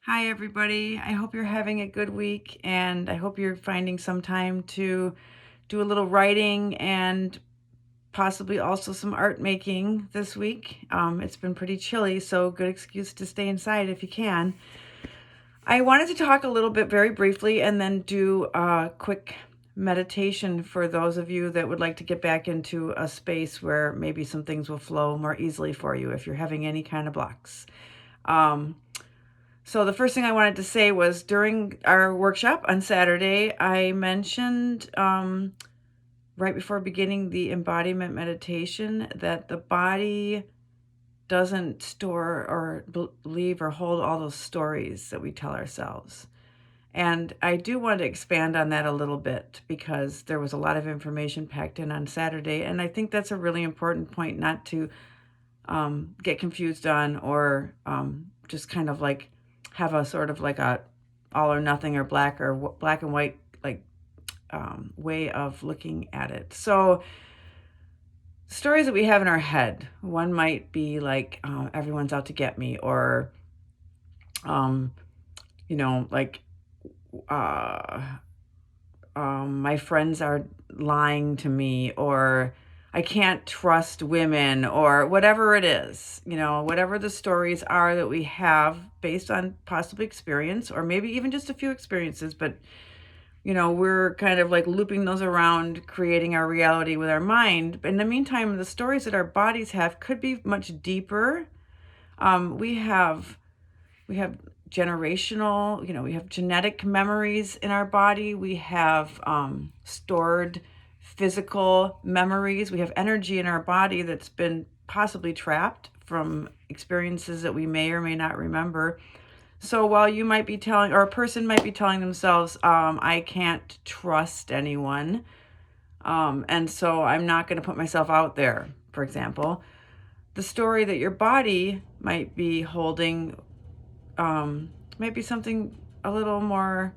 Hi, everybody. I hope you're having a good week, and I hope you're finding some time to do a little writing and possibly also some art making this week. It's been pretty chilly, so good excuse to stay inside if you can. I wanted to talk a little bit very briefly and then do a quick meditation for those of you that would like to get back into a space where maybe some things will flow more easily for you if you're having any kind of blocks. So the first thing I wanted to say was during our workshop on Saturday, I mentioned right before beginning the embodiment meditation that the body doesn't store or believe or hold all those stories that we tell ourselves. And I do want to expand on that a little bit because there was a lot of information packed in on Saturday. And I think that's a really important point not to get confused on or just kind of like have a sort of like a all or nothing or black and white like way of looking at it. So stories that we have in our head, one might be like everyone's out to get me, or um, like uh, my friends are lying to me, or I can't trust women, or whatever it is, whatever the stories are that we have based on possibly experience, or maybe even just a few experiences, but we're kind of like looping those around, creating our reality with our mind. But in the meantime, the stories that our bodies have could be much deeper. We have generational, we have genetic memories in our body. We have stored physical memories. We have energy in our body that's been possibly trapped from experiences that we may or may not remember. So while you might be telling, or a person might be telling themselves, I can't trust anyone, and so I'm not going to put myself out there, for example, the story that your body might be holding might be something a little more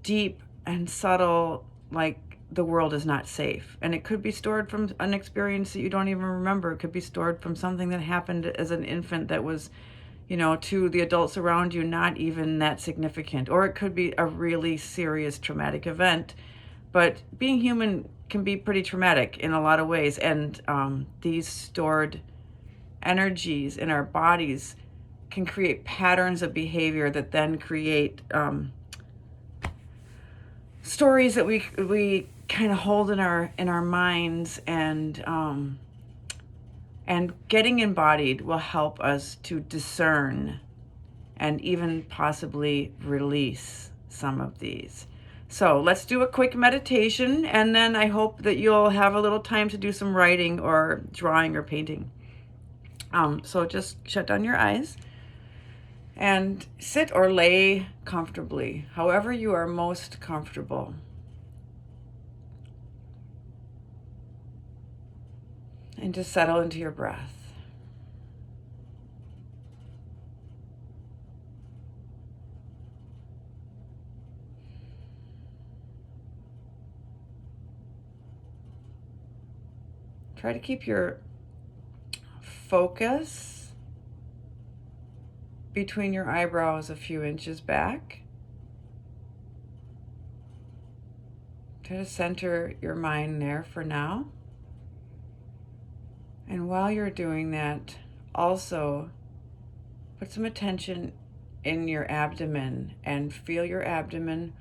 deep and subtle, like the world is not safe. And it could be stored from an experience that you don't even remember. It could be stored from something that happened as an infant that was, to the adults around you, not even that significant. Or it could be a really serious traumatic event. But being human can be pretty traumatic in a lot of ways. And these stored energies in our bodies can create patterns of behavior that then create stories that we kind of hold in our minds, and getting embodied will help us to discern and even possibly release some of these. So let's do a quick meditation, and then I hope that you'll have a little time to do some writing or drawing or painting. So just shut down your eyes and sit or lay comfortably, however you are most comfortable. And just settle into your breath. Try to keep your focus between your eyebrows a few inches back. Try to center your mind there for now. And while you're doing that, also put some attention in your abdomen and feel your abdomen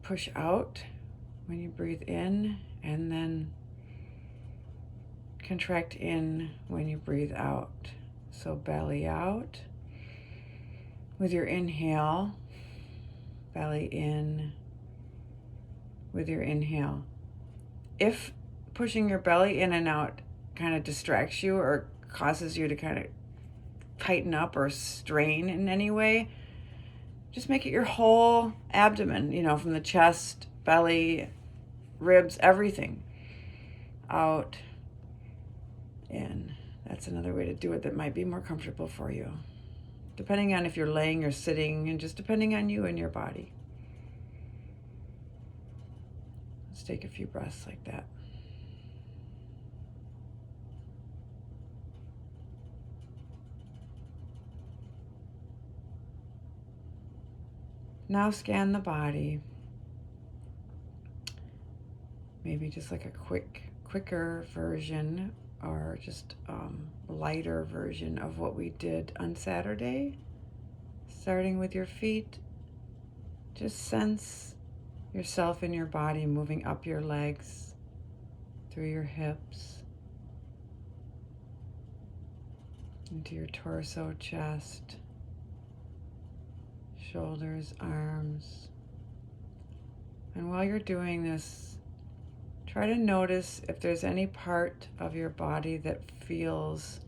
push out when you breathe in, and then contract in when you breathe out. So belly out with your inhale, belly in with your inhale. If pushing your belly in and out kind of distracts you or causes you to kind of tighten up or strain in any way, just make it your whole abdomen, from the chest, belly, ribs, everything. Out, in. That's another way to do it that might be more comfortable for you, depending on if you're laying or sitting, and just depending on you and your body. Let's take a few breaths like that. Now scan the body. Maybe just like a quicker version, or just lighter version of what we did on Saturday. Starting with your feet, just sense yourself in your body moving up your legs, through your hips, into your torso, chest, shoulders, arms. And while you're doing this, try to notice if there's any part of your body that feels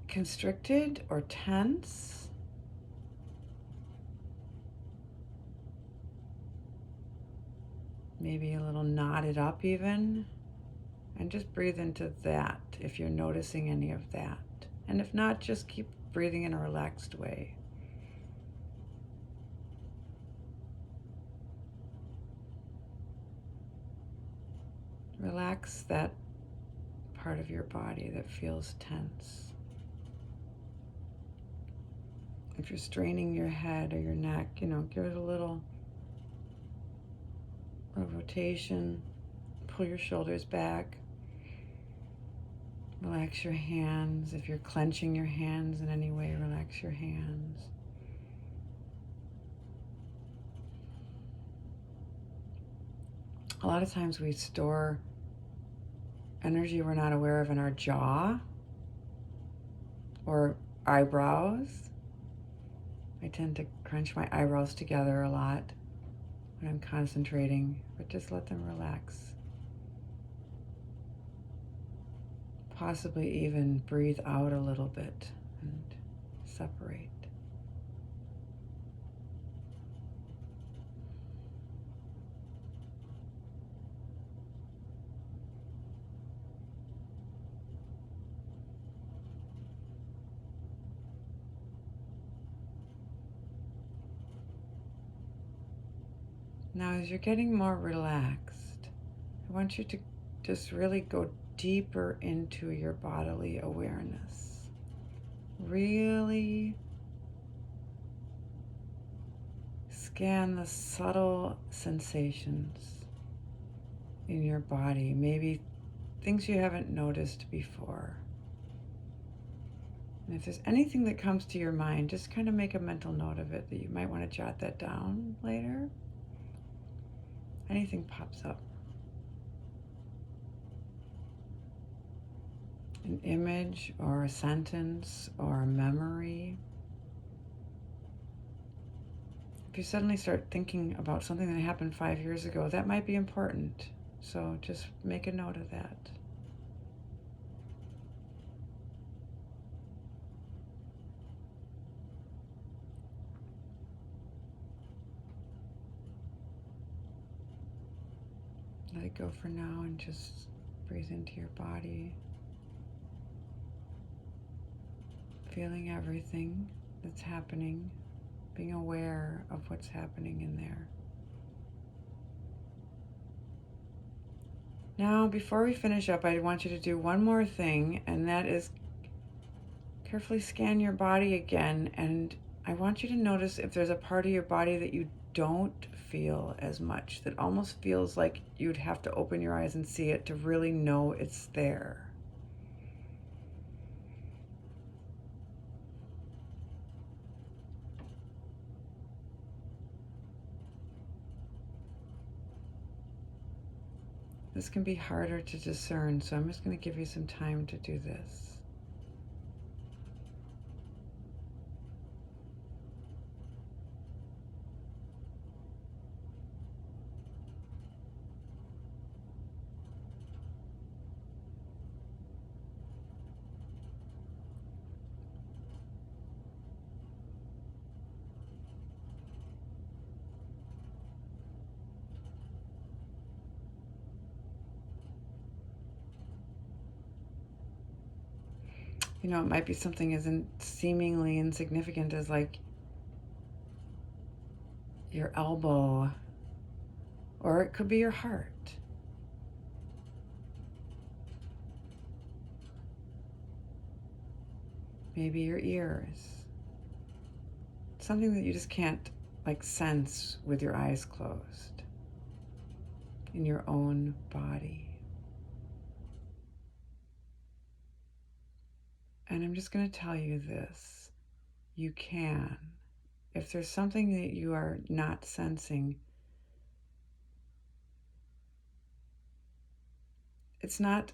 constricted or tense. Maybe a little knotted up even. And just breathe into that if you're noticing any of that. And if not, just keep breathing in a relaxed way. Relax that part of your body that feels tense. If you're straining your head or your neck, give it a little rotation. Pull your shoulders back. Relax your hands. If you're clenching your hands in any way, relax your hands. A lot of times we store energy we're not aware of in our jaw or eyebrows. I tend to crunch my eyebrows together a lot when I'm concentrating, but just let them relax. Possibly even breathe out a little bit and separate. Now, as you're getting more relaxed, I want you to just really go deeper into your bodily awareness. Really scan the subtle sensations in your body, maybe things you haven't noticed before. And if there's anything that comes to your mind, just kind of make a mental note of it, that you might want to jot that down later. Anything pops up. An image or a sentence or a memory. If you suddenly start thinking about something that happened 5 years ago, that might be important. So just make a note of that. Let it go for now and just breathe into your body. Feeling everything that's happening, being aware of what's happening in there. Now, before we finish up, I want you to do one more thing, and that is carefully scan your body again, and I want you to notice if there's a part of your body that you don't feel as much, that almost feels like you'd have to open your eyes and see it to really know it's there. This can be harder to discern, so I'm just going to give you some time to do this. It might be something as seemingly insignificant as like your elbow, or it could be your heart. Maybe your ears. something that you just can't like sense with your eyes closed in your own body. And I'm just going to tell you this. You can. If there's something that you are not sensing, it's not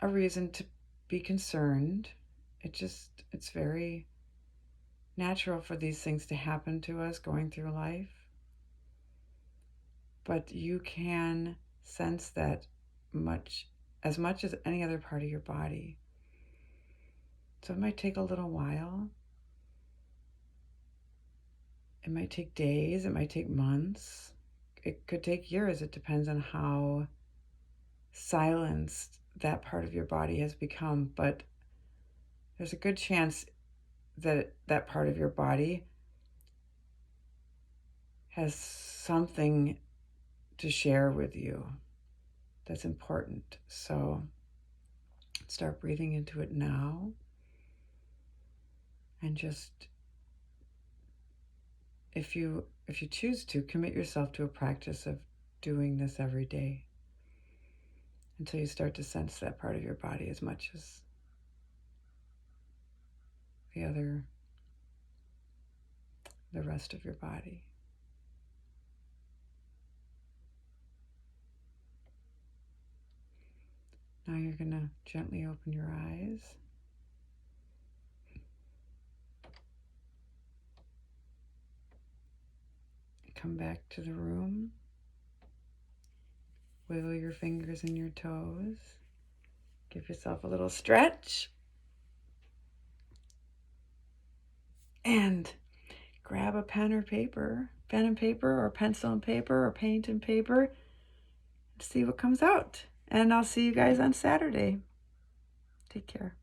a reason to be concerned. It's very natural for these things to happen to us going through life. But you can sense that as much as any other part of your body. So it might take a little while. It might take days, it might take months. It could take years. It depends on how silenced that part of your body has become. But there's a good chance that that part of your body has something to share with you that's important. So start breathing into it now, and just, if you choose to, commit yourself to a practice of doing this every day until you start to sense that part of your body as much as the rest of your body. Now you're going to gently open your eyes. Come back to the room. Wiggle your fingers and your toes. Give yourself a little stretch. And grab a pen and paper, or pencil and paper, or paint and paper, and see what comes out. And I'll see you guys on Saturday. Take care.